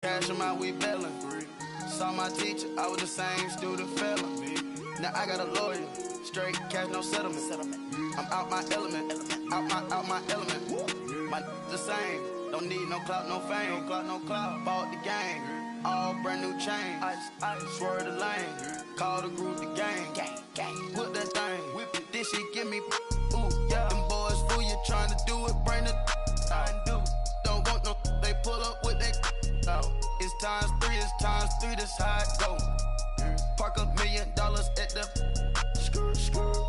Cash in my we bellin'. Saw my teacher, I was the same student felon. Now I got a lawyer, straight cash, no settlement. I'm out my element, out my element. My the same, don't need no clout, no fame. Bought the game, all brand new chain. Swerve the lane, call the group the gang. Whip that thing, whip it, this shit give me ooh, yeah. Them boys fool you trying to do it, bring the don't want no, they pull up with that It's times three, that's how it go. Park $1 million at the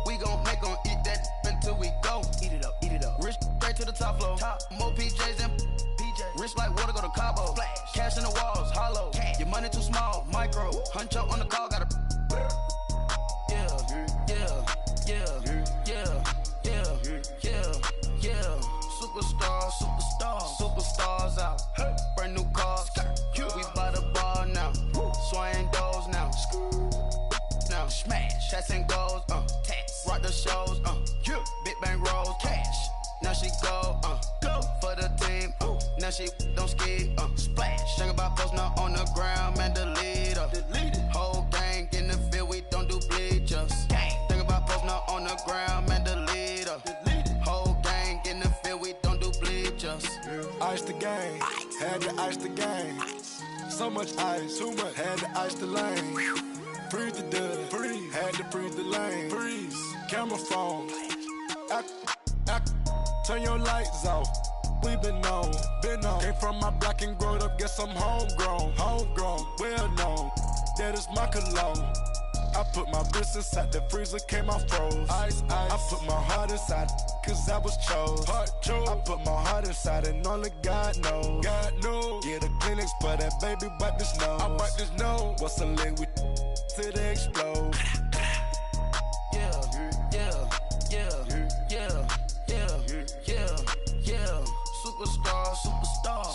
we gon' make 'em eat that until we go. Eat it up. Rich straight to the top floor. More PJs than PJ. Rich like water, go to Cabo. Flash. Cash in the walls, hollow. Cash. Your money too small, micro. Hunch up on the call, gotta. Superstars out. Hey. Brand new cars. We by the bar now. Swaying doors now. Now smash. Chats and goals. Tax. Rock the shows. Big bang rolls. Cash. Now she go. For the team. Now she don't ski. Splash. Think about posting up on the ground, man. Delete her. Whole gang in the field. We don't do bleachers. Think about posting up on the ground, man. Delete her. Whole gang in the field. We don't do bleachers. Ice the game, had to ice the game. So much ice, too much, had to ice the lane. Freeze the dud, freeze, had to freeze the lane. Freeze, camera phone. Turn your lights off. We been on. Came from my block and growed up, guess I'm homegrown, well known. That is my cologne. I put my wrist inside the freezer, came out froze. Ice. I put my heart inside, cause I was chose. I put my heart inside and only God knows. Yeah, the clinics for that baby wipe this nose. I wipe this nose. What's a lick with till they explode?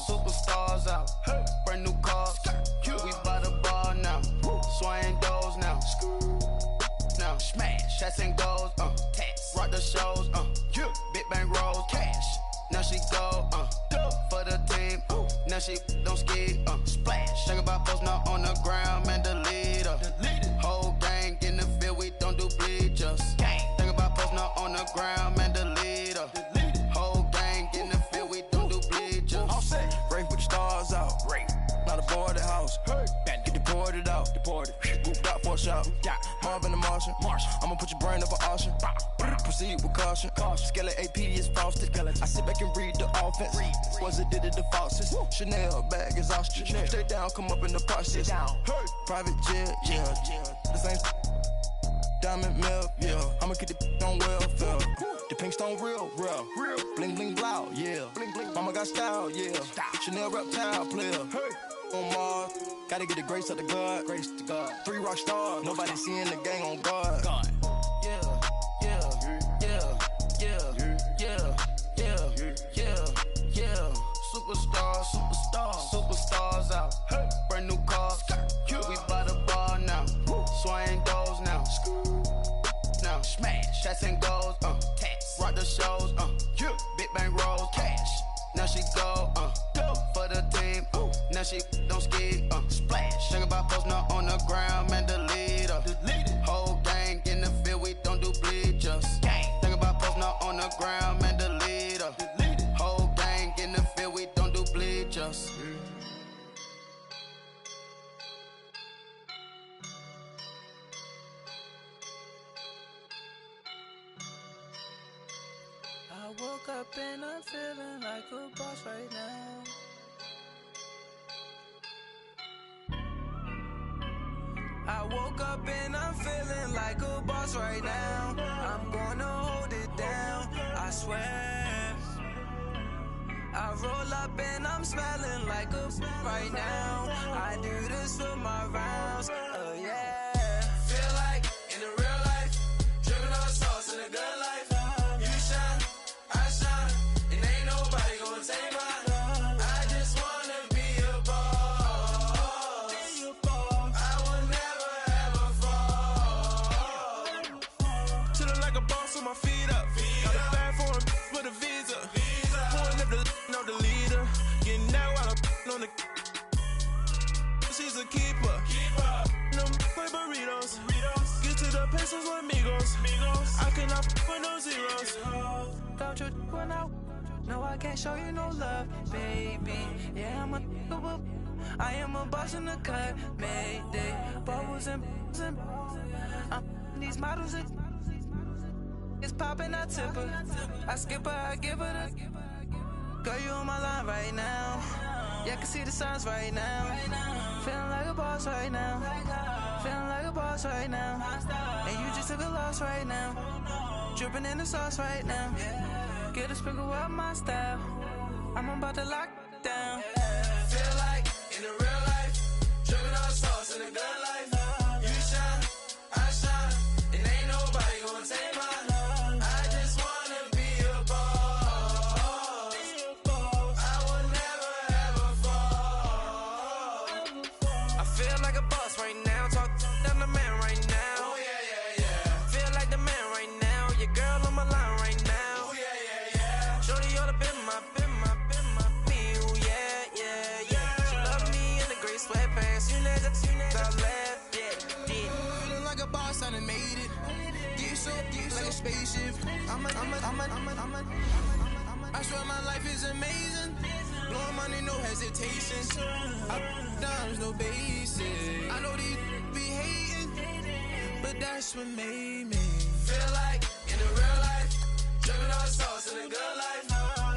Superstars out. Hey. Brand new cars. We by the bar now. Swaying doors now. Now smash. Chats and goals. Tax. Rock the shows. Big bang rolls. Cash. Now she go. For the team. Now she don't ski. Splash. Think about posting up on the ground, man. Delete her. Whole gang in the field. We don't do bleachers. Think about posting up on the ground, man. Delete her. Whole gang in the field. We don't do bleachers. Race with the stars out. Not a boarded house. Get deported out. Group got for a shot. Marvin the Martian. I'ma put your brain up for auction. Proceed with caution. Skeleton AP is frosted. I sit back and read the offense. Was it did it the faucets? Chanel bag is ostrich. Stay down, come up in the process. Private jet, yeah. The same diamond milk, yeah. I'ma get the on welfare. The pink stone real. Bling bling blow, yeah. Mama got style, yeah. Chanel reptile player. On Mars, gotta get the grace of the God. 3 rock stars, nobody seeing the gang on guard. Superstars out. Hey. Brand new cars. We by the bar now. Swaying doors now. Now smash. Chats and goals. Tax. Rock the shows. Big bang rolls. Cash. Now she go. For the team. Now she don't ski. Splash. Think about posting up on the ground, man. Delete her. Whole gang in the field. We don't do bleachers. Think about posting up on the ground, man. Delete her. Whole gang in the field. We don't do bleachers. I woke up and I'm feeling like a boss right now. I woke up and I'm feeling like a boss right now. I'm gonna hold it down, I swear. I roll up and I'm smelling like a right now. I do this for my rounds, oh yeah. Feel like in the real life, dripping on sauce in a good life. You shine, I shine, and ain't nobody gonna take mine. I just wanna be a boss. I will never ever fall. Chillin' like a boss with my feet up. Got a bag for the visa. Pulling up the leader. Getting out while I'm on the and I for no zeros. Don't you when I no, I can't show you no love, baby. Yeah, I am a boss in the cut, Mayday. Bubbles and these models are it's popping, I tip her. I skip her, I give her the girl, you on my line right now. Yeah, I can see the signs right now. Feeling like a boss right now. Feeling like a boss right now. And you just took a loss right now. Dripping in the sauce right now. Get a sprinkle up my style. I'm about to lock down. Feel like in the real life, dripping on sauce in the good life. You shine, I shine, and ain't nobody gonna take mine. I just wanna be a boss. I will never ever fall. I feel like a boss right now. Talk down the man right now. Oh yeah. Feel like the man right now. Your girl on my line right now. Oh yeah. Shorty oughta been my feel, yeah. She love me in the gray sweatpants. You next, I left, yeah. Feeling like a boss, I done made it. Get so like a spaceship. I swear my life is amazing. Blowing money, no hesitations. Dimes, no basic. I know these be hating, but that's what made me. Feel like in the real life, dripping on sauce in the good life.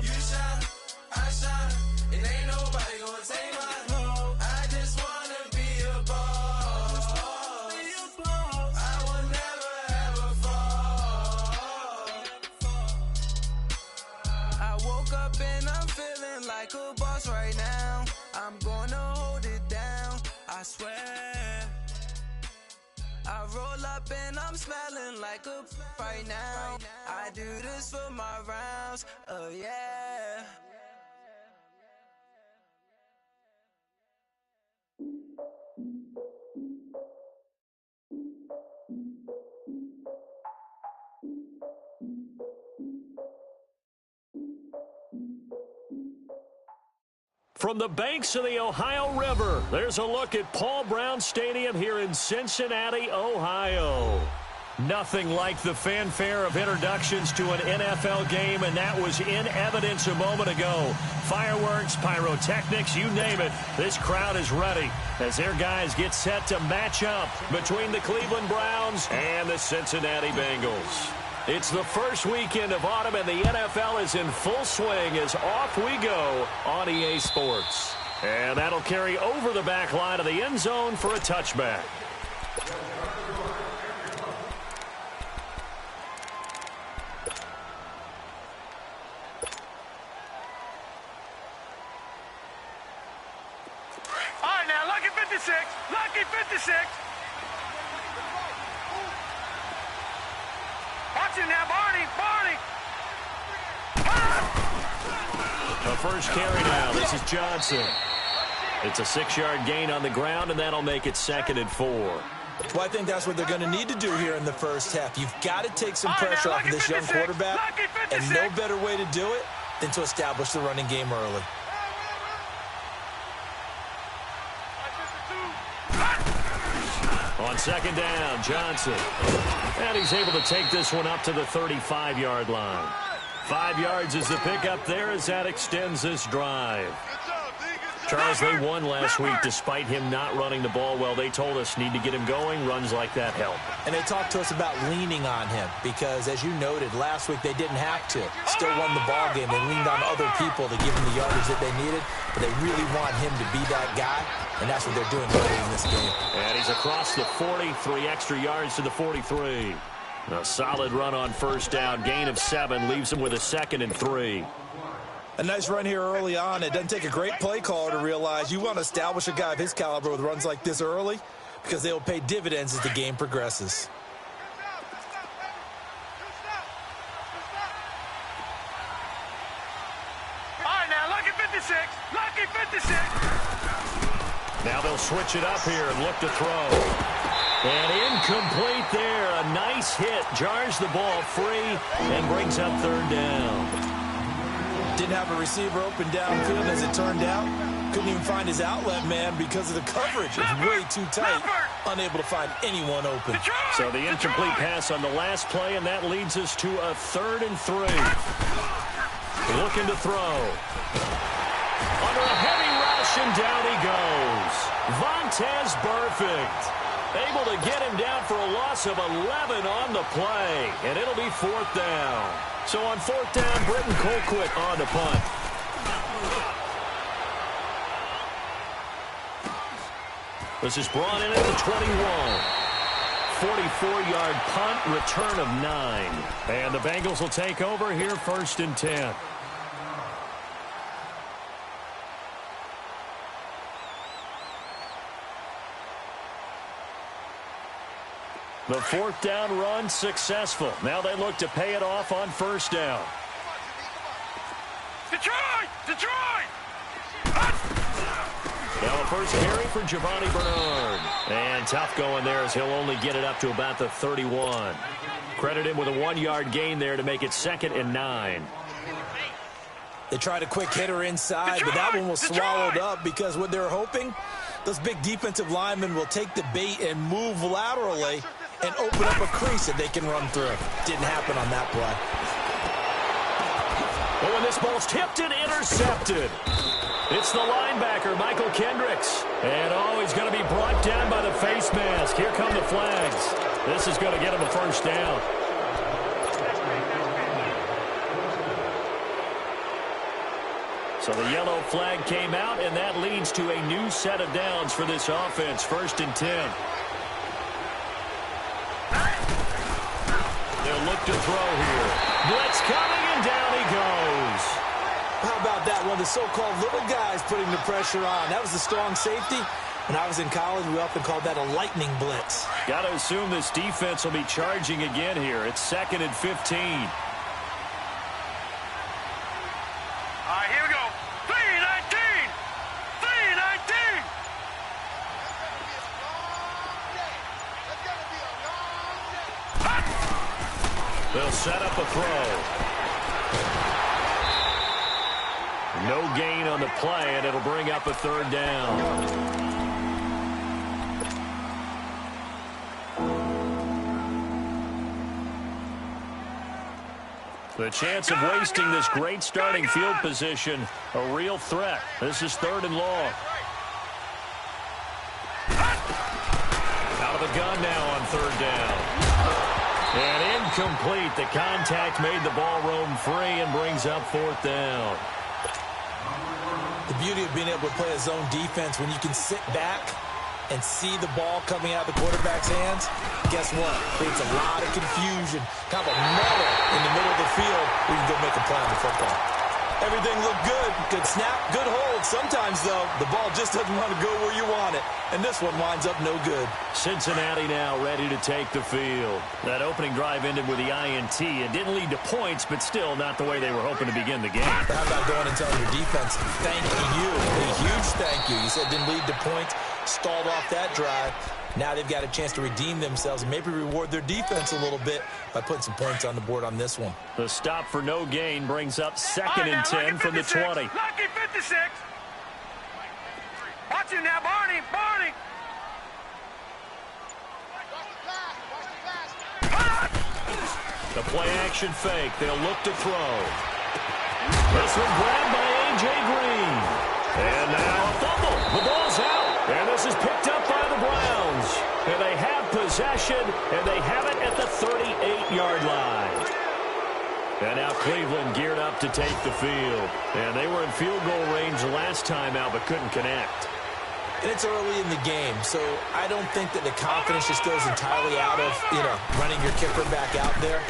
You shine, I shine, and ain't nobody gonna take mine. I just wanna be a boss. I will never ever fall. I woke up and I'm feeling like a boss right now. I'm gonna hold it down, I swear. I roll up and I'm smelling like a right now. I do this for my rounds, oh yeah. From the banks of the Ohio River, there's a look at Paul Brown Stadium here in Cincinnati, Ohio. Nothing like the fanfare of introductions to an NFL game, and that was in evidence a moment ago. Fireworks, pyrotechnics, you name it. This crowd is ready as their guys get set to match up between the Cleveland Browns and the Cincinnati Bengals. It's the first weekend of autumn, and the NFL is in full swing as off we go on EA Sports. And that'll carry over the back line of the end zone for a touchback. All right, now, lucky 56. Lucky 56. Watch it now, Barney. The first carry now. This is Johnson. It's a 6-yard gain on the ground, and that'll make it 2nd and 4. Well, I think that's what they're going to need to do here in the first half. You've got to take some pressure off of this young quarterback, and no better way to do it than to establish the running game early. On 2nd down, Johnson. And he's able to take this one up to the 35-yard line. 5 yards is the pickup there as that extends this drive. Charles, they won last week despite him not running the ball well. They told us need to get him going. Runs like that help. And they talked to us about leaning on him because, as you noted, last week they didn't have to. Still won the ball game. They leaned on other people to give them the yardage that they needed, but they really want him to be that guy, and that's what they're doing early in this game. And he's across the 40, 3 extra yards to the 43. A solid run on first down. Gain of 7 leaves him with a 2nd and 3. A nice run here early on. It doesn't take a great play caller to realize you want to establish a guy of his caliber with runs like this early because they will pay dividends as the game progresses. All right, now, lucky 56. Lucky 56. Now they'll switch it up here and look to throw. And incomplete there. A nice hit. Jars the ball free and brings up 3rd down. Didn't have a receiver open downfield as it turned out. Couldn't even find his outlet man because of the coverage. It was way too tight. unable to find anyone open. So the incomplete pass on the last play, and that leads us to a 3rd and 3. Looking to throw. Under a heavy rush, and down he goes. Vontaze Burfict able to get him down for a loss of 11 on the play, and it'll be 4th down. So on 4th down, Britton Colquitt on the punt. This is brought in at the 21. 44-yard punt, return of 9. And the Bengals will take over here, 1st and 10. The 4th down run successful. Now they look to pay it off on 1st down. Detroit! Now a first carry for Giovanni Bernard. And tough going there as he'll only get it up to about the 31. Credit him with a 1-yard gain there to make it 2nd and 9. They tried a quick hitter inside, but that one was swallowed up because what they're hoping, those big defensive linemen will take the bait and move laterally and open up a crease that they can run through. Didn't happen on that play. Oh, and this ball's tipped and intercepted. It's the linebacker, Michael Kendricks. And, he's going to be brought down by the face mask. Here come the flags. This is going to get him a 1st down. So the yellow flag came out, and that leads to a new set of downs for this offense. 1st and 10. They'll look to throw here. Blitz coming, and down he goes. How about that? One of the so-called little guys putting the pressure on. That was the strong safety. When I was in college, we often called that a lightning blitz. Got to assume this defense will be charging again here. It's 2nd and 15. All right, here we go. 3-19! 3-19! They'll set up a throw. No gain on the play, and it'll bring up a 3rd down. The chance of wasting this great starting field position, a real threat. This is 3rd and long. Out of the gun now on 3rd down. And incomplete. The contact made the ball roam free and brings up 4th down. The beauty of being able to play a zone defense when you can sit back and see the ball coming out of the quarterback's hands, guess what? Creates a lot of confusion. Kind of a muddle in the middle of the field where you can go make a play on the football. Everything looked good. Good snap, good hold. Sometimes, though, the ball just doesn't want to go where you want it. And this one winds up no good. Cincinnati now ready to take the field. That opening drive ended with the INT. It didn't lead to points, but still not the way they were hoping to begin the game. But how about going and telling your defense, thank you, a huge thank you. You said it didn't lead to points, stalled off that drive. Now they've got a chance to redeem themselves and maybe reward their defense a little bit by putting some points on the board on this one. The stop for no gain brings up 2nd and 10 from the 20. Lucky 56. Watch him now, Barney. The play action fake. They'll look to throw. This one grabbed by A.J. Green. And now a fumble. The ball's out. And this is picked up by the Browns. And they have possession, and they have it at the 38-yard line. And now Cleveland geared up to take the field. And they were in field goal range last time out, but couldn't connect. And it's early in the game, so I don't think that the confidence just goes entirely out of, running your kicker back out there.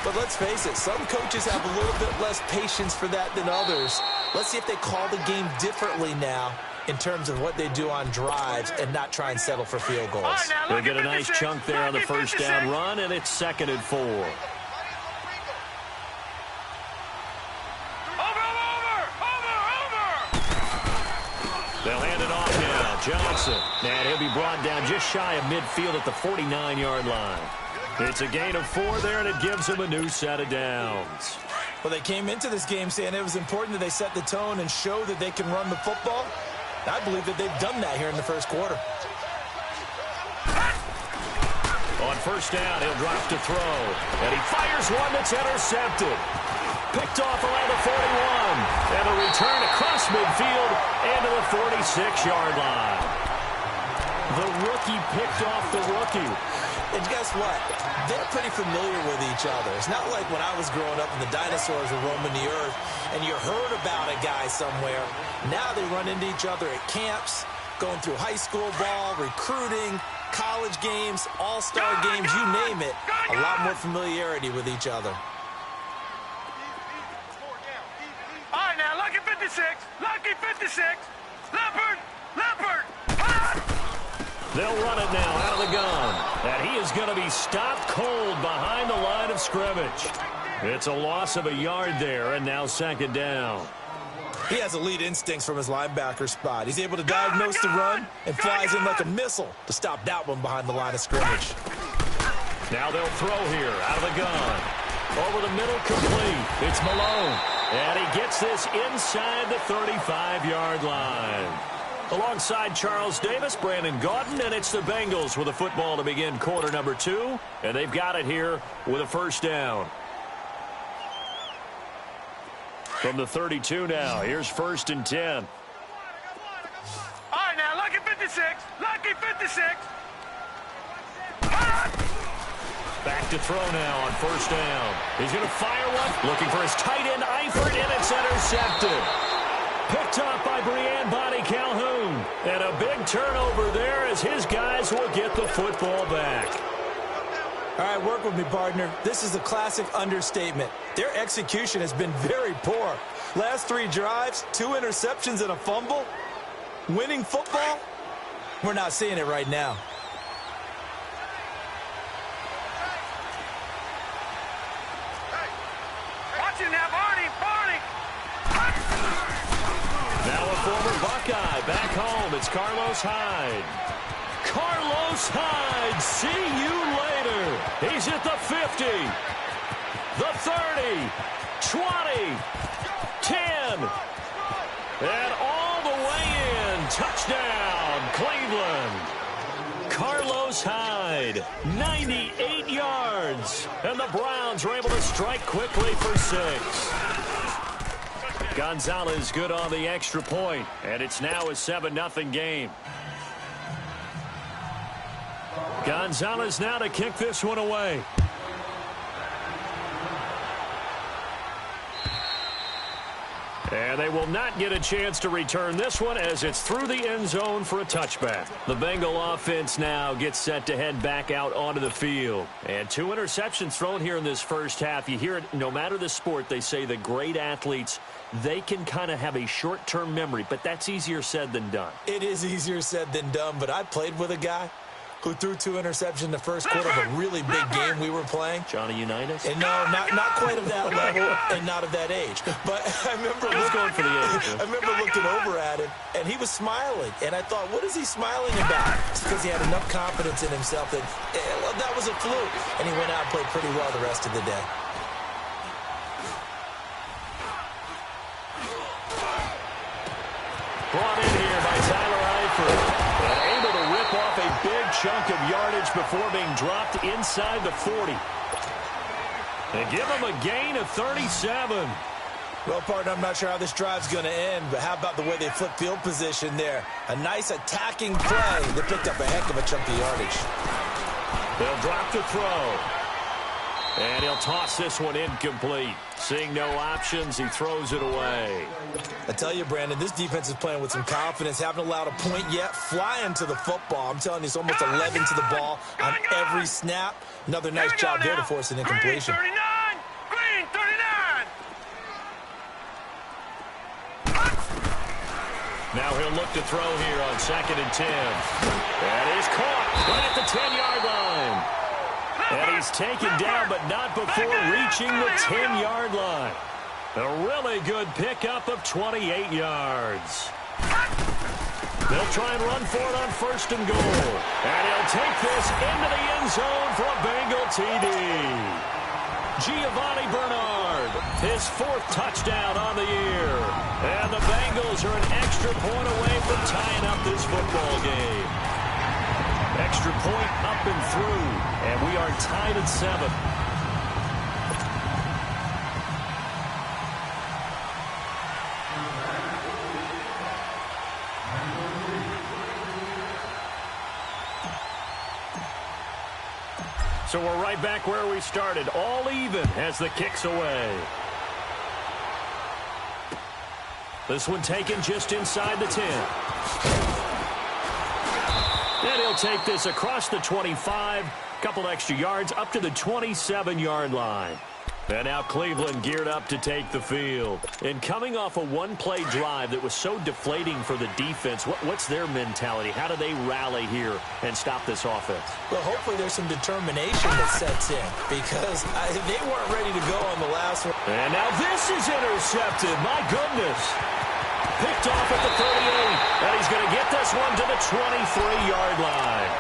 But let's face it, some coaches have a little bit less patience for that than others. Let's see if they call the game differently now in terms of what they do on drives and not try and settle for field goals. They'll get a nice chunk there on the 1st down run, and it's 2nd and 4. They'll hand it off now. Johnson. And he'll be brought down just shy of midfield at the 49-yard line. It's a gain of 4 there, and it gives them a new set of downs. Well, they came into this game saying it was important that they set the tone and show that they can run the football. I believe that they've done that here in the 1st quarter. On first down, he'll drop to throw. And he fires one that's intercepted. Picked off around the 41. And a return across midfield and to the 46-yard line. The rookie picked off the rookie. And guess what? They're pretty familiar with each other. It's not like when I was growing up and the dinosaurs were roaming the earth and you heard about a guy somewhere. Now they run into each other at camps, going through high school ball, recruiting, college games, all-star games, you name it. A lot more familiarity with each other. All right, now, lucky 56. Lucky 56. Leopard. Leopard. They'll run it now out of the gun. And he is going to be stopped cold behind the line of scrimmage. It's a loss of a yard there, and now second down. He has elite instincts from his linebacker spot. He's able to diagnose the run and flies in like a missile to stop that one behind the line of scrimmage. Now they'll throw here out of the gun. Over the middle, complete. It's Malone. And he gets this inside the 35-yard line. Alongside Charles Davis, Brandon Gaudin, and it's the Bengals with a football to begin quarter number 2. And they've got it here with a first down. From the 32 now, here's first and 10. All right, now, lucky 56. Lucky 56. Back to throw now on first down. He's going to fire one. Looking for his tight end, Eifert, and it's intercepted. Picked off by Breanne Bonnie Calhoun. And a big turnover there as his guys will get the football back. All right, work with me, partner. This is a classic understatement. Their execution has been very poor. Last 3 drives, 2 interceptions and a fumble. Winning football? We're not seeing it right now. Watch it now, Barney. Barney. Now a former Buckeye back home. It's Carlos Hyde. Carlos Hyde, see you later. He's at the 50, the 30, 20, 10, and all the way in. Touchdown, Cleveland. Carlos Hyde, 98 yards. And the Browns are able to strike quickly for 6. Gonzalez good on the extra point, and it's now a 7-0 game. Gonzalez now to kick this one away. And they will not get a chance to return this one as it's through the end zone for a touchback. The Bengal offense now gets set to head back out onto the field. And 2 interceptions thrown here in this first half. You hear it, no matter the sport, they say the great athletes, they can kind of have a short-term memory, but that's easier said than done. It is easier said than done, but I played with a guy who threw 2 interceptions in the first quarter of a really big game we were playing. Johnny Unitas? And no, not quite of that level and not of that age. But I remember looking over at him, and he was smiling. And I thought, what is he smiling about? It's because he had enough confidence in himself that, well, that was a fluke. And he went out and played pretty well the rest of the day. Brought in here by Tyler Eifert. Able to rip off a big chunk of yardage before being dropped inside the 40. And give him a gain of 37. Well, partner, I'm not sure how this drive's going to end, but how about the way they flipped field position there? A nice attacking play that picked up a heck of a chunk of yardage. They'll drop the throw. And he'll toss this one incomplete. Seeing no options, he throws it away. I tell you, Brandon, this defense is playing with some confidence. Haven't allowed a point yet. Flying to the football. I'm telling you, it's almost 11 to the ball on every snap. Another nice job there to force an incompletion. Green 39. Green 39. Now he'll look to throw here on 2nd and 10. And he's caught right at the 10-yard line. And he's taken down, but not before reaching the 10-yard line. A really good pickup of 28 yards. They'll try and run for it on 1st and goal. And he'll take this into the end zone for a Bengal TD. Giovanni Bernard, his 4th touchdown on the year. And the Bengals are an extra point away from tying up this football game. extra point up and through, and we are tied at 7. So we're right back where we started, all even as the kick's away. This one taken just inside the 10. And he'll take this across the 25, couple extra yards up to the 27-yard line. And now Cleveland geared up to take the field. And coming off a one-play drive that was so deflating for the defense, what's their mentality? How do they rally here and stop this offense? Well, hopefully there's some determination that sets in because they weren't ready to go on the last one. And now this is intercepted. My goodness. Picked off at the 38. And he's going to get this one to the 23-yard line.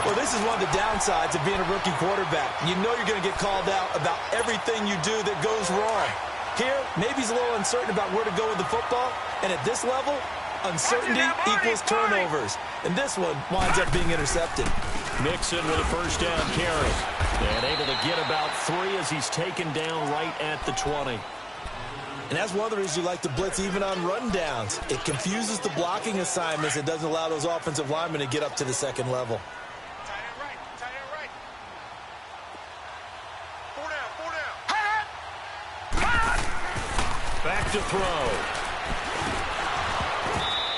Well, this is one of the downsides of being a rookie quarterback. You know you're going to get called out about everything you do that goes wrong. Here, maybe he's a little uncertain about where to go with the football. And at this level, uncertainty equals turnovers. And this one winds up being intercepted. Mixon with a first down carry. And able to get about 3 as he's taken down right at the 20. And that's one of the reasons you like to blitz even on rundowns. It confuses the blocking assignments. It doesn't allow those offensive linemen to get up to the second level. Back to throw.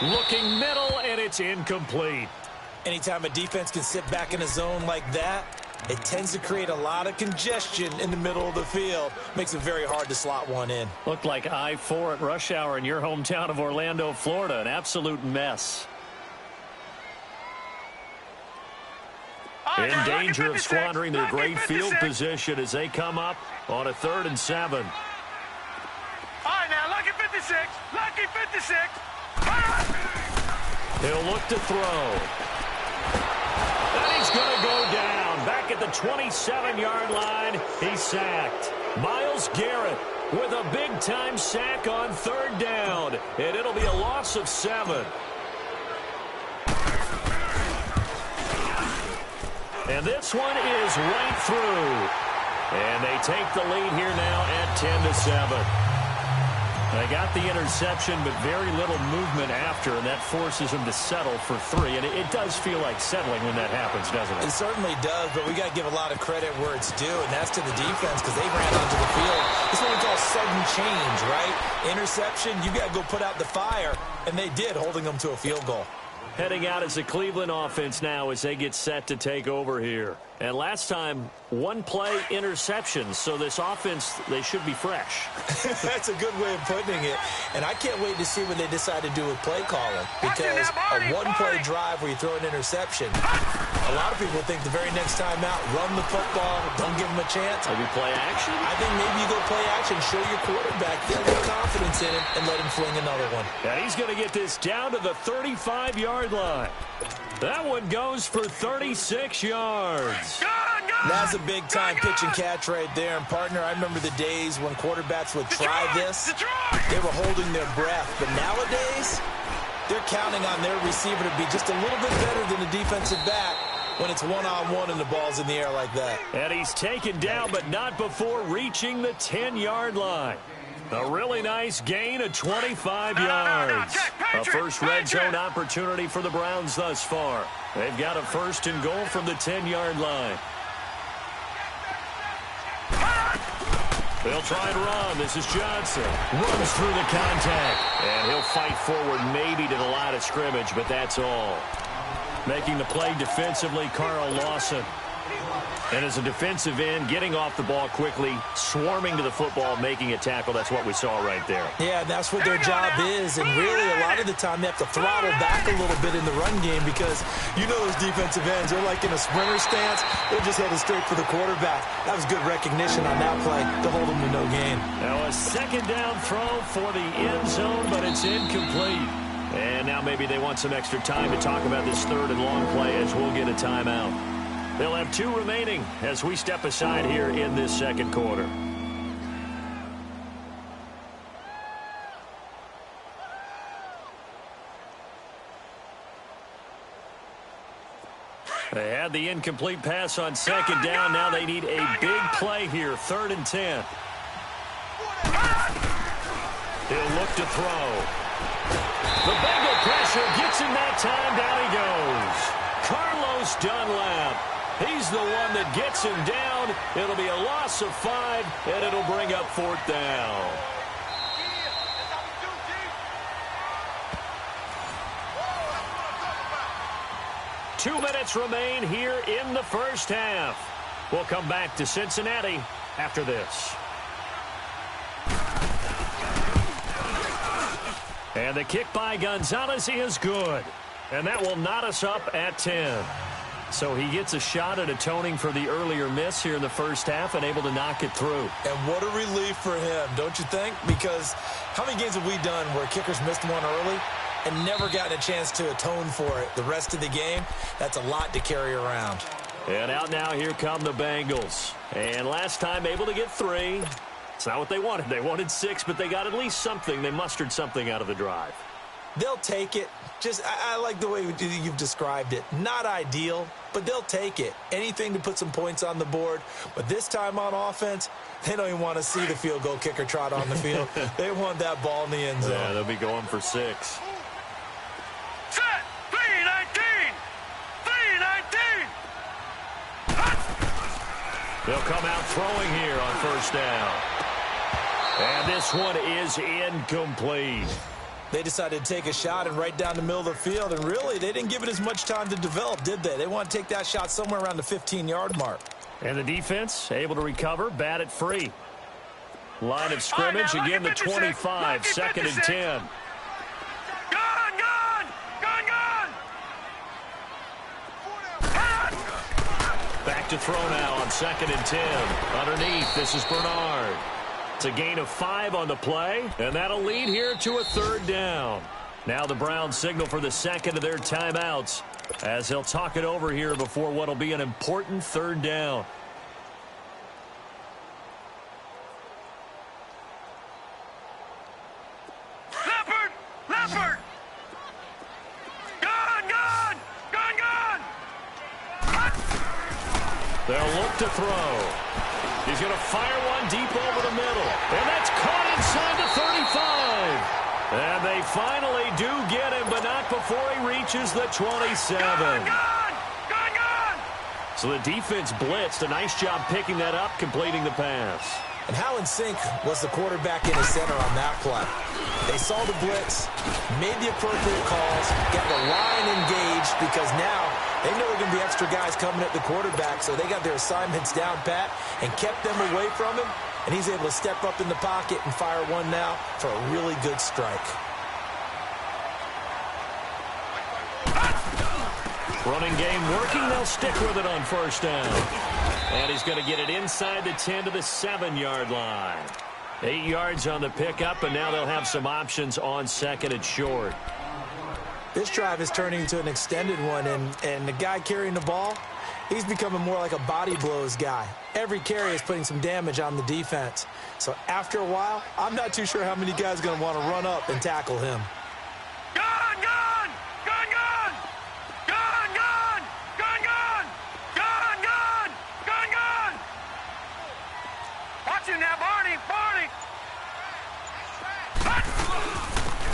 Looking middle, and it's incomplete. Anytime a defense can sit back in a zone like that, it tends to create a lot of congestion in the middle of the field. Makes it very hard to slot one in. Looked like I-4 at rush hour in your hometown of Orlando, Florida. An absolute mess. In danger of squandering their great field position as they come up on a 3rd and 7. All right, now, lucky 56. Lucky 56. He'll look to throw. And he's going to go down. Back at the 27-yard line, he's sacked. Myles Garrett with a big-time sack on 3rd down. And it'll be a loss of 7. And this one is right through. And they take the lead here now at 10-7. They got the interception, but very little movement after, and that forces them to settle for 3. And it does feel like settling when that happens, doesn't it? It certainly does, but we got to give a lot of credit where it's due, and that's to the defense because they ran onto the field. This is what we call sudden change, right? Interception, you got to go put out the fire, and they did, holding them to a field goal. Heading out as the Cleveland offense now as they get set to take over here. And last time, one-play interceptions, so this offense, they should be fresh. That's a good way of putting it. And I can't wait to see what they decide to do with play calling because a one-play drive where you throw an interception, a lot of people think the very next time out, run the football, don't give them a chance. Maybe play action? I think maybe you go play action, show your quarterback, get a little confidence in him, and let him fling another one. And he's going to get this down to the 35-yard line. That one goes for 36 yards. That's a big-time pitch and catch right there. And, partner, I remember the days when quarterbacks would try this. They were holding their breath. But nowadays, they're counting on their receiver to be just a little bit better than the defensive back when it's one-on-one and the ball's in the air like that. And he's taken down, but not before reaching the 10-yard line. A really nice gain of 25 yards. A first red zone opportunity for the Browns thus far. They've got a 1st and goal from the 10-yard line. They'll try and run. This is Johnson. Runs through the contact. And he'll fight forward maybe to the line of scrimmage, but that's all. Making the play defensively, Carl Lawson. And as a defensive end, getting off the ball quickly, swarming to the football, making a tackle. That's what we saw right there. Yeah, that's what their job is. And really, a lot of the time, they have to throttle back a little bit in the run game because you know those defensive ends, they're like in a sprinter stance. They're just headed straight for the quarterback. That was good recognition on that play to hold them to no gain. Now a 2nd down throw for the end zone, but it's incomplete. And now maybe they want some extra time to talk about this 3rd and long play as we'll get a timeout. They'll have 2 remaining as we step aside here in this 2nd quarter. They had the incomplete pass on second down. Now they need a big play here, 3rd and 10. He'll look to throw. The Bengal pressure gets him that time. Down he goes. Carlos Dunlap. He's the one that gets him down. It'll be a loss of 5, and it'll bring up 4th down. Two minutes remain here in the first half. We'll come back to Cincinnati after this. And the kick by Gonzalez is good. And that will knot us up at 10. So he gets a shot at atoning for the earlier miss here in the first half and able to knock it through. And what a relief for him, don't you think? Because how many games have we done where kickers missed one early and never gotten a chance to atone for it the rest of the game? That's a lot to carry around. And out now, here come the Bengals. And last time able to get 3. It's not what they wanted. They wanted 6, but they got at least something. They mustered something out of the drive. They'll take it. I like the way you've described it. Not ideal, but they'll take it. Anything to put some points on the board. But this time on offense, they don't even want to see the field goal kicker trot on the field. They want that ball in the end zone. Yeah, they'll be going for 6. Set! 3-19! 3-19! They'll come out throwing here on first down. And this one is incomplete. They decided to take a shot and right down the middle of the field, and really, they didn't give it as much time to develop, did they? They want to take that shot somewhere around the 15-yard mark. And the defense able to recover, bat it free. Line of scrimmage, again the 25, 2nd and 10. Back to throw now on 2nd and 10. Underneath, this is Bernard. It's a gain of 5 on the play, and that'll lead here to a 3rd down. Now the Browns signal for the 2nd of their timeouts as he'll talk it over here before what'll be an important 3rd down. Leopard! Gone! They'll look to throw. He's going to fire one deep over the middle. And that's caught inside the 35. And they finally do get him, but not before he reaches the 27. Gone! So the defense blitzed. A nice job picking that up, completing the pass. And how in sync was the quarterback in his center on that play? They saw the blitz, made the appropriate calls, got the line engaged because now they know there are going to be extra guys coming at the quarterback, so they got their assignments down pat and kept them away from him, and he's able to step up in the pocket and fire one now for a really good strike. Running game working. They'll stick with it on first down. And he's going to get it inside the 10 to the 7-yard line. 8 yards on the pickup, and now they'll have some options on 2nd and short. This drive is turning into an extended one, and the guy carrying the ball, he's becoming more like a body blows guy. Every carry is putting some damage on the defense. So after a while, I'm not too sure how many guys are going to want to run up and tackle him.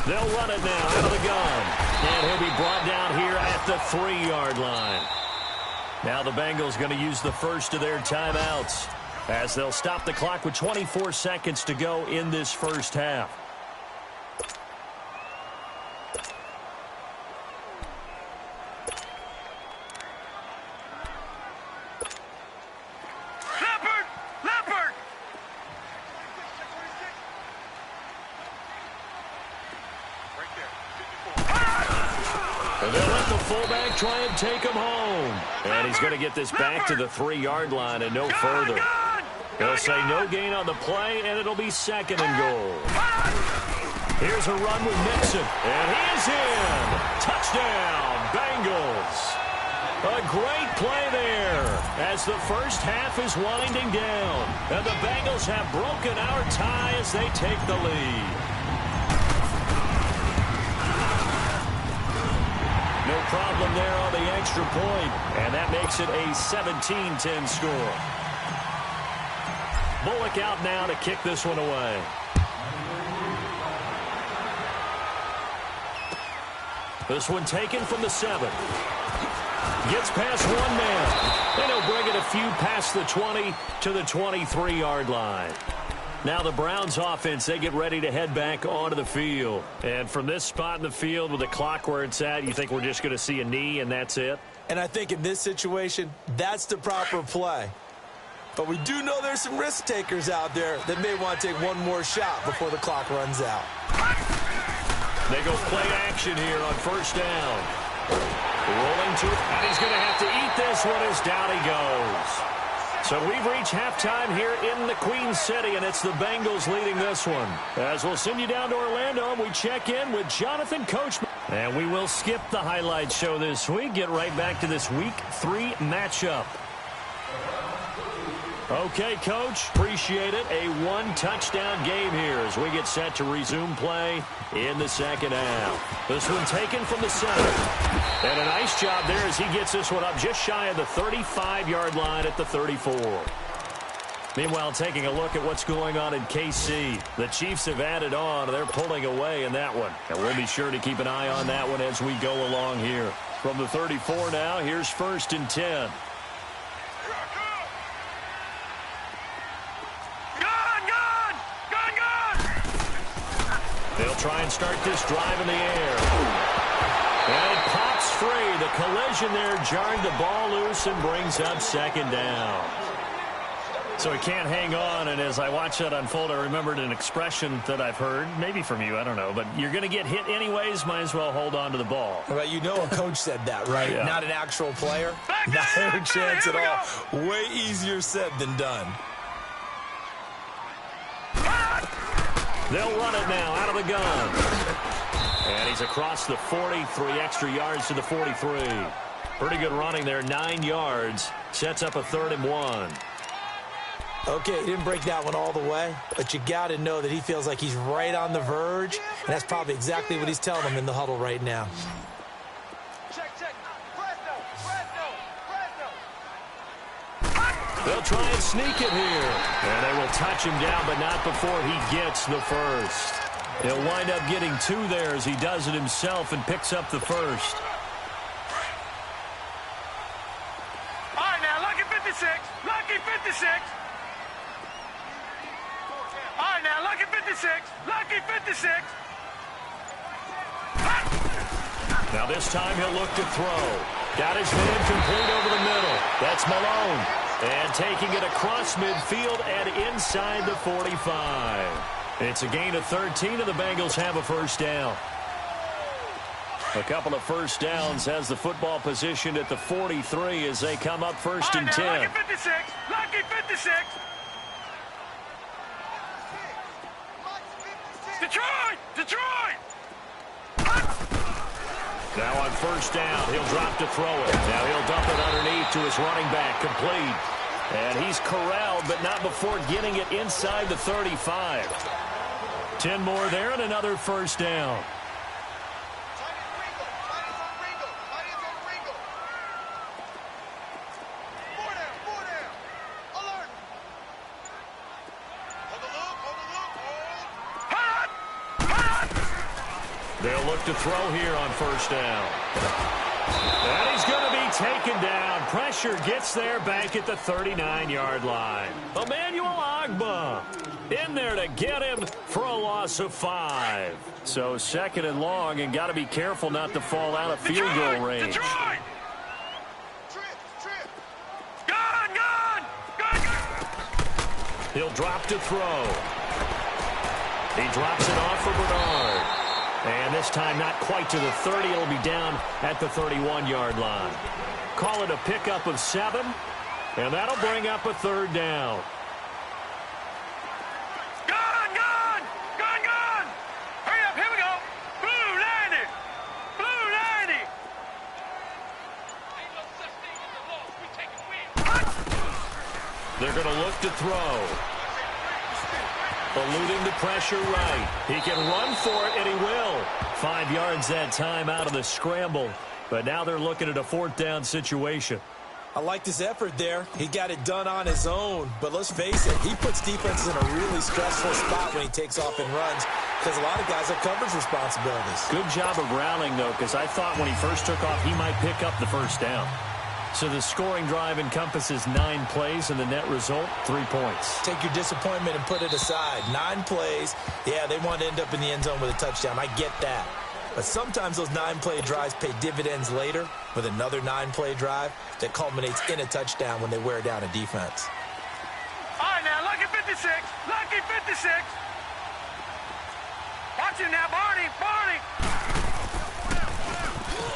They'll run it now out of the gun. And he'll be brought down here at the 3-yard line. Now the Bengals going to use the first of their timeouts as they'll stop the clock with 24 seconds to go in this first half. Fullback try and take him home. And he's going to get this back to the 3-yard line and no further. They'll say no gain on the play, and it'll be 2nd and goal. Here's a run with Mixon. And he is in. Touchdown, Bengals. A great play there as the first half is winding down. And the Bengals have broken our tie as they take the lead. No problem there on the extra point, and that makes it a 17-10 score. Bullock out now to kick this one away. This one taken from the 7. Gets past one man. And he'll bring it a few past the 20 to the 23-yard line. Now the Browns offense, they get ready to head back onto the field. And from this spot in the field with the clock where it's at, you think we're just going to see a knee and that's it? And I think in this situation, that's the proper play. But we do know there's some risk takers out there that may want to take one more shot before the clock runs out. They go play action here on first down. Rolling to it, and he's going to have to eat this one as down he goes. So we've reached halftime here in the Queen City, and it's the Bengals leading this one. As we'll send you down to Orlando, and we check in with Jonathan Coachman. And we will skip the highlight show this week, get right back to this Week 3 matchup. Okay, Coach, appreciate it. A one-touchdown game here as we get set to resume play in the second half. This one taken from the center. And a nice job there as he gets this one up just shy of the 35-yard line at the 34. Meanwhile, taking a look at what's going on in KC. The Chiefs have added on. They're pulling away in that one. And we'll be sure to keep an eye on that one as we go along here. From the 34 now, here's 1st and 10. They'll try and start this drive in the air. And it pops free. The collision there jarred the ball loose and brings up second down. So he can't hang on, and as I watch that unfold, I remembered an expression that I've heard, maybe from you, I don't know, but you're going to get hit anyways, might as well hold on to the ball. Well, you know a coach said that, right? Yeah. Not an actual player. Not a chance at all. Way easier said than done. They'll run it now out of the gun. And he's across the 40, 3 extra yards to the 43. Pretty good running there, 9 yards. Sets up a 3rd and 1. Okay, he didn't break that one all the way, but you got to know that he feels like he's right on the verge, and that's probably exactly what he's telling them in the huddle right now. Check. Fresno. They'll try and sneak it here. And they will touch him down, but not before he gets the first. He'll wind up getting 2 there as he does it himself and picks up the first. All right, now, lucky 56. Lucky 56. All right, now, lucky 56. Lucky 56. Now this time he'll look to throw. Got his man complete over the middle. That's Malone. And taking it across midfield and inside the 45. It's a gain of 13, and the Bengals have a first down. A couple of first downs has the football positioned at the 43 as they come up 1st and 10. Lucky 56. Lucky 56. Detroit! Now on first down, he'll drop to throw it. Now he'll dump it underneath to his running back, complete. And he's corralled, but not before getting it inside the 35. 10 more there and another first down. They'll look to throw here on first down. And he's going to be taken down. Pressure gets there back at the 39-yard line. Emmanuel Ogbah in there to get him for a loss of 5. So 2nd and long, and got to be careful not to fall out of field goal range. Detroit! Gun! He'll drop to throw. He drops it off for Bernard. And this time not quite to the 30. It'll be down at the 31-yard line. Call it a pickup of 7. And that'll bring up a 3rd down. Gun! Hurry up, here we go. Blue 90. Ain't no such thing as a loss. We take it win. They're going to look to throw. Eluding the pressure right. He can run for it, and he will. 5 yards that time out of the scramble. But now they're looking at a 4th down situation. I liked his effort there. He got it done on his own. But let's face it, he puts defenses in a really stressful spot when he takes off and runs because a lot of guys have coverage responsibilities. Good job of rallying, though, because I thought when he first took off, he might pick up the 1st down. So the scoring drive encompasses 9 plays, and the net result, 3 points. Take your disappointment and put it aside. 9 plays. Yeah, they want to end up in the end zone with a touchdown. I get that. But sometimes those 9-play drives pay dividends later with another 9-play drive that culminates in a touchdown when they wear down a defense. All right, now, lucky 56. Lucky 56. Watch him now, Barney. Barney.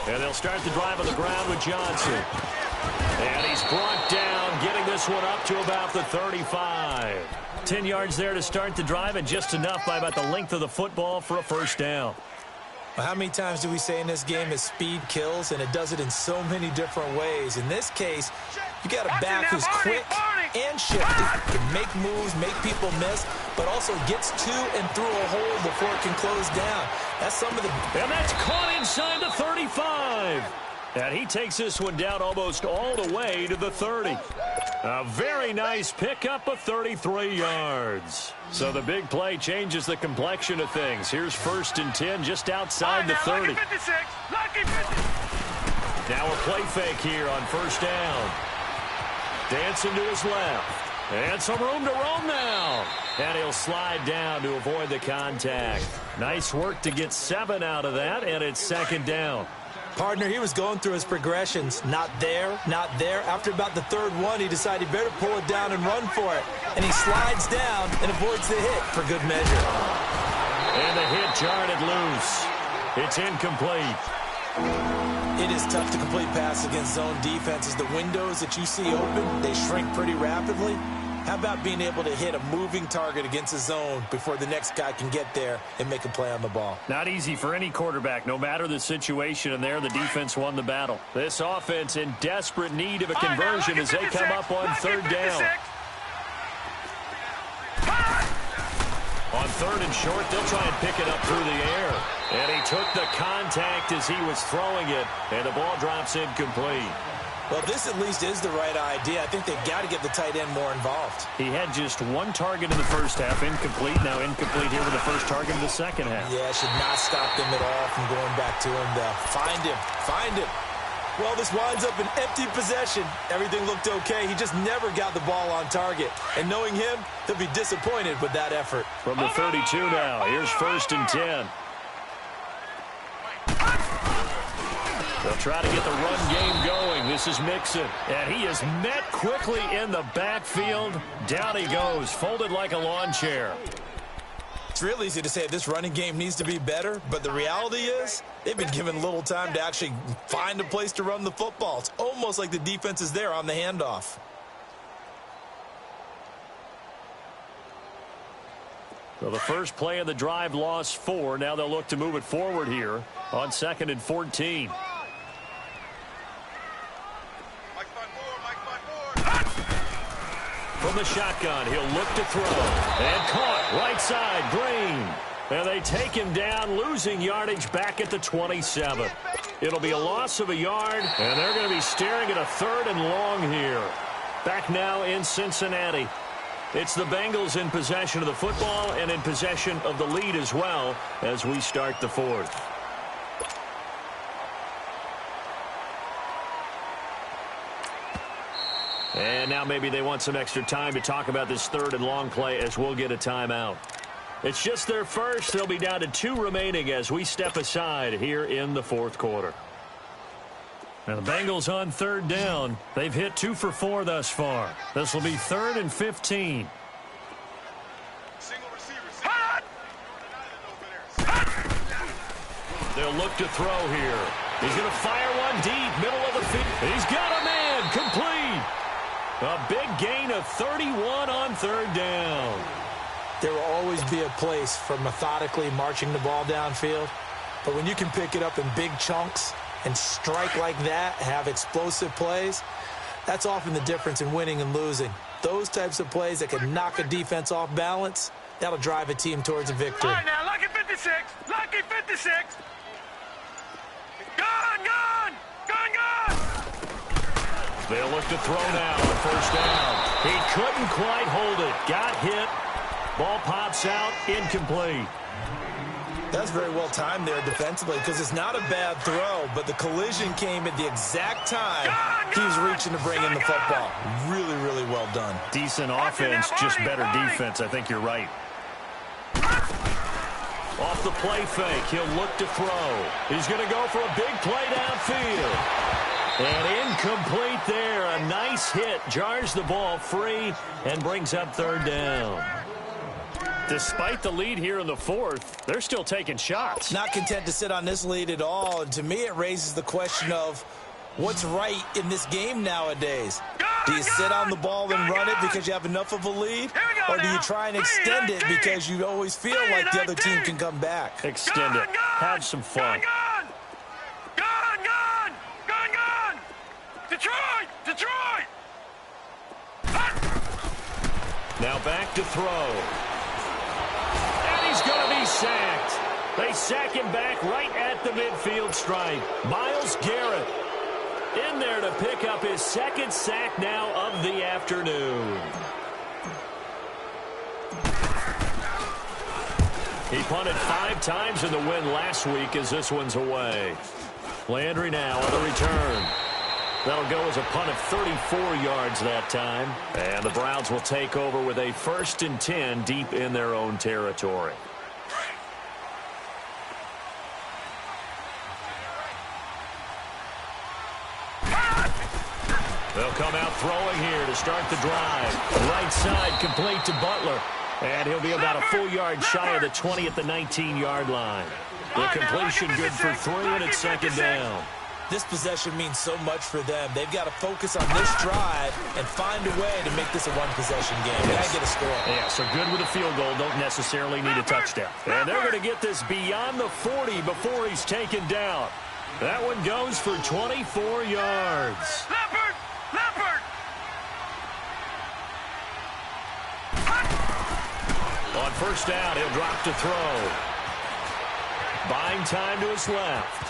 And they'll start the drive on the ground with Johnson. And he's brought down, getting this one up to about the 35. 10 yards there to start the drive, and just enough by about the length of the football for a 1st down. Well, how many times do we say in this game is speed kills, and it does it in so many different ways. In this case, you got a back who's quick and shifty, can make moves, make people miss, but also gets to and through a hole before it can close down. That's some of the... And that's caught inside the 35. And he takes this one down almost all the way to the 30. A very nice pickup of 33 yards. So the big play changes the complexion of things. Here's 1st and 10 just outside the 30. Lucky 56. Lucky 56. Now a play fake here on 1st down. Dancing to his left. And some room to roam now. And he'll slide down to avoid the contact. Nice work to get 7 out of that, and it's 2nd down. Partner, he was going through his progressions. Not there, not there. After about the 3rd one, he decided he better pull it down and run for it. And he slides down and avoids the hit for good measure. And the hit jarred it loose. It's incomplete. It is tough to complete passes against zone defenses. The windows that you see open, they shrink pretty rapidly. How about being able to hit a moving target against a zone before the next guy can get there and make a play on the ball? Not easy for any quarterback, no matter the situation, and there the defense won the battle. This offense in desperate need of a conversion as they come up on 3rd down. On 3rd and short, they'll try and pick it up through the air. And he took the contact as he was throwing it, and the ball drops incomplete. Well, this at least is the right idea. I think they've got to get the tight end more involved. He had just 1 target in the 1st half, incomplete. Now incomplete here with the 1st target in the 2nd half. Yeah, it should not stop them at all from going back to him to find him. Find him. Well, this winds up an empty possession. Everything looked okay. He just never got the ball on target. And knowing him, he'll be disappointed with that effort. From the 32 now, here's 1st and 10. They'll try to get the run game going. This is Mixon. And he is met quickly in the backfield. Down he goes, folded like a lawn chair. It's real easy to say this running game needs to be better, but the reality is they've been given little time to actually find a place to run the football. It's almost like the defense is there on the handoff. So the first play of the drive lost 4. Now they'll look to move it forward here on 2nd and 14. From the shotgun, he'll look to throw. And caught right side, Green. And they take him down, losing yardage back at the 27. It'll be a loss of a yard, and they're going to be staring at a 3rd and long here. Back now in Cincinnati. It's the Bengals in possession of the football and in possession of the lead as well as we start the 4th. And now maybe they want some extra time to talk about this 3rd and long play as we'll get a timeout. It's just their first. They'll be down to 2 remaining as we step aside here in the 4th quarter. Now the Bengals on 3rd down. They've hit 2 for 4 thus far. This will be 3rd and 15. They'll look to throw here. He's going to fire one deep, middle of the field. He's got a man, complete. A big gain of 31 on 3rd down. There will always be a place for methodically marching the ball downfield. But when you can pick it up in big chunks and strike like that, have explosive plays, that's often the difference in winning and losing. Those types of plays that can knock a defense off balance, that'll drive a team towards a victory. All right, now, lucky 56. Lucky 56. Gone, gone. They'll look to throw now on first down. He couldn't quite hold it. Got hit. Ball pops out. Incomplete. That's very well timed there defensively because it's not a bad throw, but the collision came at the exact time he was reaching to bring in the football. Really, really well done. Decent offense, just better defense. I think you're right. Off the play fake, he'll look to throw. He's going to go for a big play downfield. And incomplete there. A nice hit. Jars the ball free and brings up third down. Despite the lead here in the fourth, they're still taking shots. Not content to sit on this lead at all. And to me, it raises the question of what's right in this game nowadays. Do you sit on the ball and run it because you have enough of a lead? Or do you try and extend it because you always feel like the other team can come back? Extend it. Have some fun. Detroit! Now back to throw. And he's going to be sacked. They sack him back right at the midfield stripe. Myles Garrett in there to pick up his second sack now of the afternoon. He punted 5 times in the win last week as this one's away. Landry now on the return. That'll go as a punt of 34 yards that time. And the Browns will take over with a 1st and 10 deep in their own territory. They'll come out throwing here to start the drive. Right side complete to Butler. And he'll be about a full yard shy of the 20 at the 19-yard line. The completion good for 3, and it's second down. This possession means so much for them. They've got to focus on this drive and find a way to make this a one-possession game. They got to get a score. Yeah, so good with a field goal. Don't necessarily need a touchdown. And they're going to get this beyond the 40 before he's taken down. That one goes for 24 yards. Leopard! On first down, he'll drop to throw. Buying time to his left.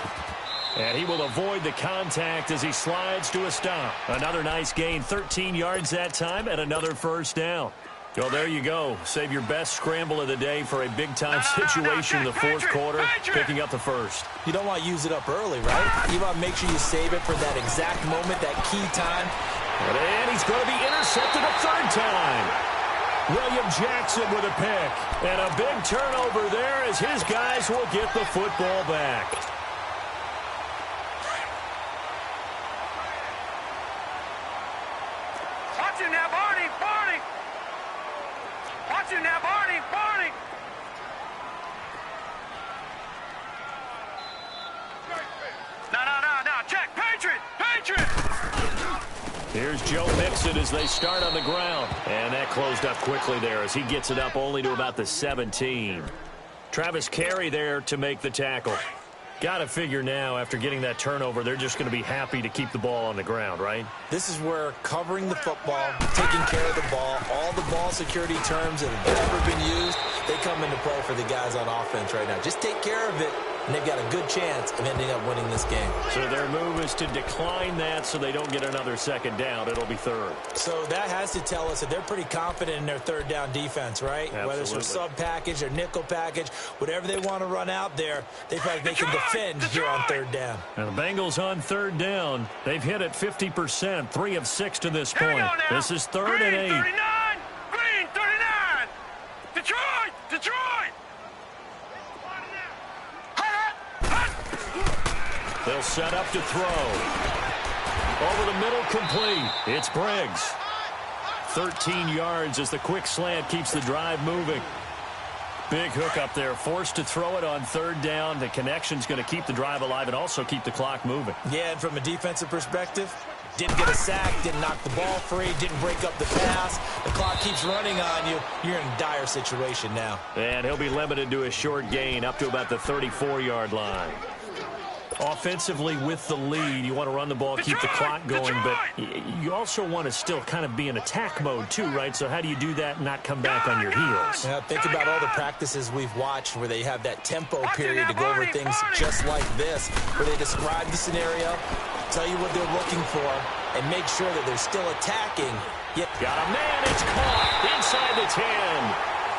And he will avoid the contact as he slides to a stop. Another nice gain, 13 yards that time, and another first down. Well, there you go. Save your best scramble of the day for a big-time situation in the fourth quarter, picking up the first. You don't want to use it up early, right? You want to make sure you save it for that exact moment, that key time. And he's going to be intercepted a third time. William Jackson with a pick. And a big turnover there as his guys will get the football back. Watch him now, Barney! Watch him now, Barney! No, check! Patriot! Here's Joe Mixon as they start on the ground. And that closed up quickly there as he gets it up only to about the 17. Travis Carey there to make the tackle. Got to figure now, after getting that turnover, they're just going to be happy to keep the ball on the ground, right? This is where covering the football, taking care of the ball, all the ball security terms that have ever been used, they come into play for the guys on offense right now. Just take care of it, and they've got a good chance of ending up winning this game. So their move is to decline that so they don't get another second down. It'll be third. So that has to tell us that they're pretty confident in their third down defense, right? Absolutely. Whether it's their sub package or nickel package, whatever they want to run out there, they feel like they can defend here on third down. And the Bengals on third down. They've hit it 50%, 3 of 6 to this point. This is third and 8. Green, 39! Detroit! They'll set up to throw. Over the middle, complete. It's Briggs. 13 yards as the quick slant keeps the drive moving. Big hook up there, forced to throw it on third down. The connection's going to keep the drive alive and also keep the clock moving. Yeah, and from a defensive perspective, didn't get a sack, didn't knock the ball free, didn't break up the pass. The clock keeps running on you. You're in a dire situation now. And he'll be limited to a short gain up to about the 34-yard line. Offensively with the lead, you want to run the ball, keep the clock going, but you also want to still kind of be in attack mode too, right? So how do you do that and not come back on your heels? Yeah, think about all the practices we've watched where they have that tempo period to go over things just like this, where they describe the scenario, tell you what they're looking for, and make sure that they're still attacking. Got a man, it's caught inside the 10.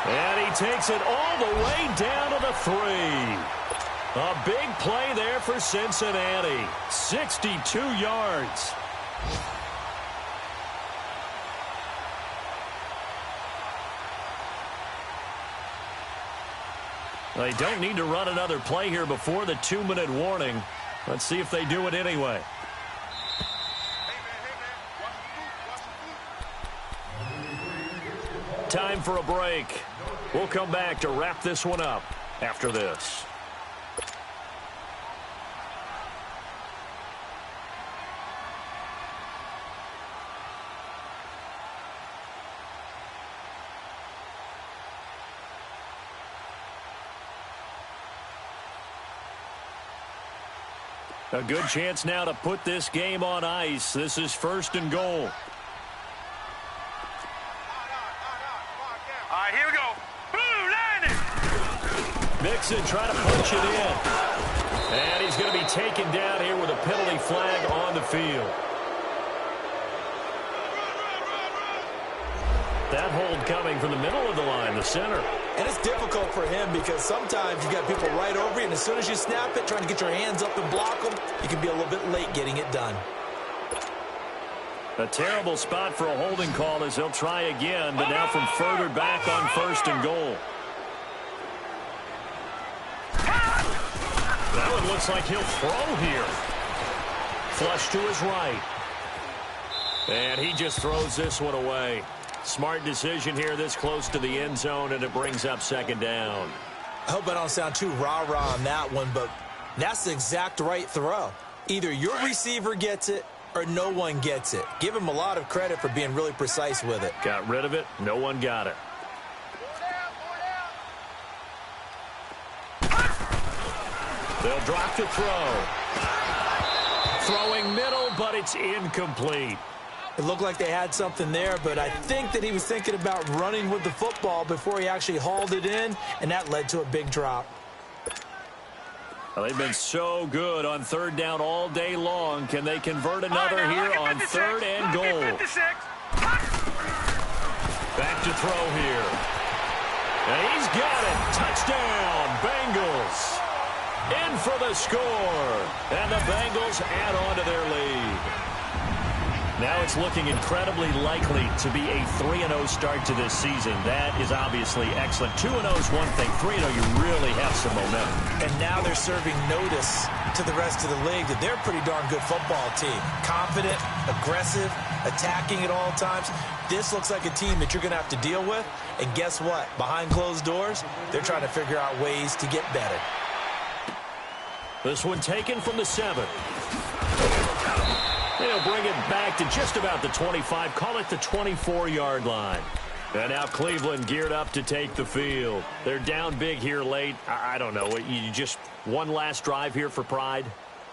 And he takes it all the way down to the 3. A big play there for Cincinnati. 62 yards. They don't need to run another play here before the 2-minute warning. Let's see if they do it anyway. Time for a break. We'll come back to wrap this one up after this. A good chance now to put this game on ice. This is 1st and goal. All right, here we go. Blue line it. Mixon trying to punch it in. And he's going to be taken down here with a penalty flag on the field. That hold coming from the middle of the line, the center. And it's difficult for him because sometimes you've got people right over you, and as soon as you snap it, trying to get your hands up and block them, you can be a little bit late getting it done. A terrible spot for a holding call as they'll try again, but now from further back on 1st and goal. That one looks like he'll throw here. Flush to his right. And he just throws this one away. Smart decision here this close to the end zone, and it brings up 2nd down. I hope I don't sound too rah-rah on that one, but that's the exact right throw. Either your receiver gets it or no one gets it. Give him a lot of credit for being really precise with it. Got rid of it. No one got it. They'll drop to throw. Throwing middle, but it's incomplete. It looked like they had something there, but I think that he was thinking about running with the football before he actually hauled it in, and that led to a big drop. Well, they've been so good on 3rd down all day long. Can they convert another here on 3rd and goal? Back to throw here. And he's got it. Touchdown, Bengals. In for the score. And the Bengals add on to their lead. Now it's looking incredibly likely to be a 3-0 start to this season. That is obviously excellent. 2-0 is one thing. 3-0, you really have some momentum. And now they're serving notice to the rest of the league that they're a pretty darn good football team. Confident, aggressive, attacking at all times. This looks like a team that you're going to have to deal with. And guess what? Behind closed doors, they're trying to figure out ways to get better. This one taken from the 7. They'll bring it back to just about the 25. Call it the 24-yard line. And now Cleveland geared up to take the field. They're down big here late. I don't know. You just one last drive here for pride?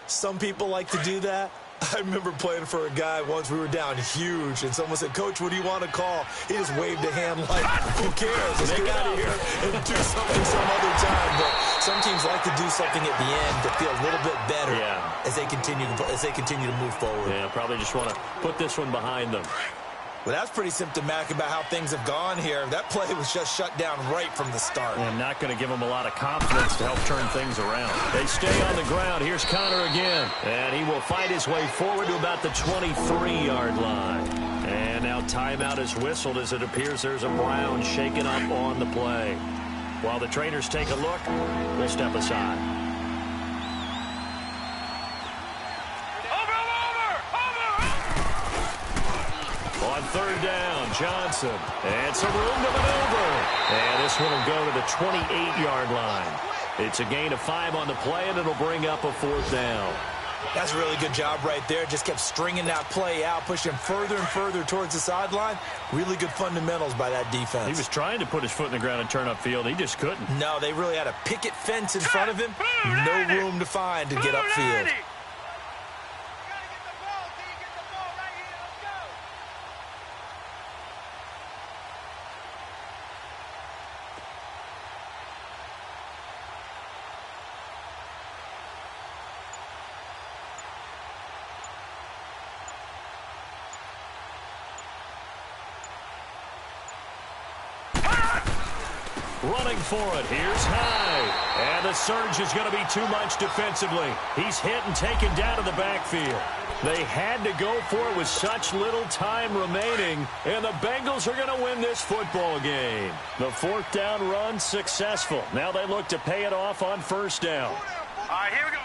Some people like to do that. I remember playing for a guy once. We were down huge, and someone said, "Coach, what do you want to call?" He just waved a hand like, "Who cares? Let's get out of here and do something some other time." But some teams like to do something at the end to feel a little bit better as they continue to move forward. Yeah, probably just want to put this one behind them. Well, that's pretty symptomatic about how things have gone here. That play was just shut down right from the start. I'm not going to give them a lot of confidence to help turn things around. They stay on the ground. Here's Connor again. And he will fight his way forward to about the 23-yard line. And now timeout is whistled as it appears there's a Brown shaken up on the play. While the trainers take a look, we'll step aside. On 3rd down, Johnson. And some room to maneuver. And this one will go to the 28-yard line. It's a gain of 5 on the play, and it'll bring up a 4th down. That's a really good job right there. Just kept stringing that play out, pushing further and further towards the sideline. Really good fundamentals by that defense. He was trying to put his foot in the ground and turn upfield. He just couldn't. No, they really had a picket fence in front of him. No room to find to get upfield. Running for it. Here's High. And the surge is going to be too much defensively. He's hit and taken down to the backfield. They had to go for it with such little time remaining, and the Bengals are going to win this football game. The fourth down run successful. Now they look to pay it off on first down. All right, here we go.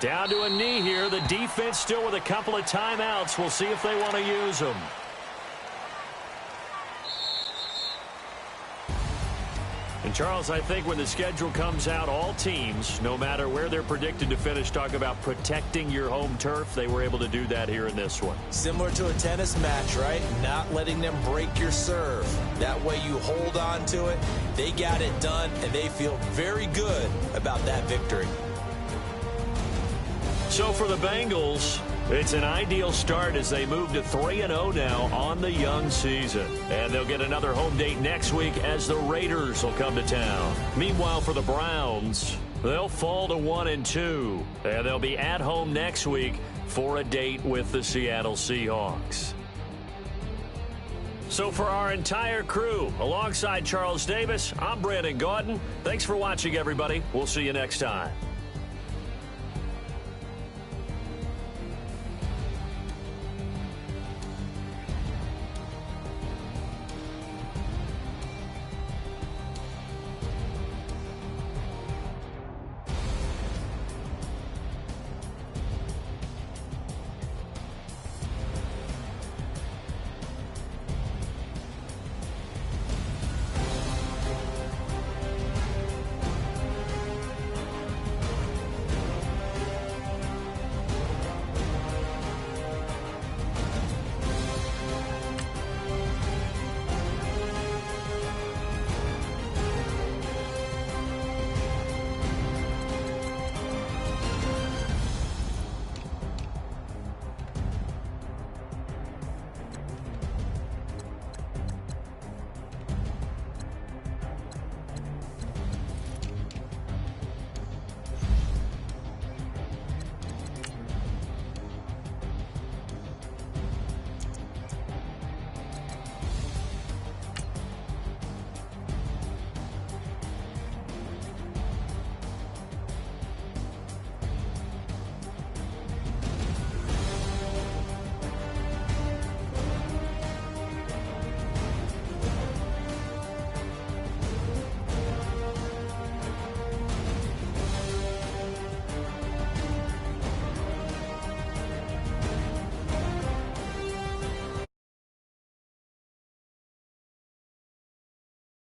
Down to a knee here. The defense still with a couple of timeouts. We'll see if they want to use them. And, Charles, I think when the schedule comes out, all teams, no matter where they're predicted to finish, talk about protecting your home turf. They were able to do that here in this one. Similar to a tennis match, right? Not letting them break your serve. That way you hold on to it. They got it done, and they feel very good about that victory. So for the Bengals, it's an ideal start as they move to 3-0 now on the young season. And they'll get another home date next week as the Raiders will come to town. Meanwhile, for the Browns, they'll fall to 1-2. And they'll be at home next week for a date with the Seattle Seahawks. So for our entire crew, alongside Charles Davis, I'm Brandon Gaudin. Thanks for watching, everybody. We'll see you next time.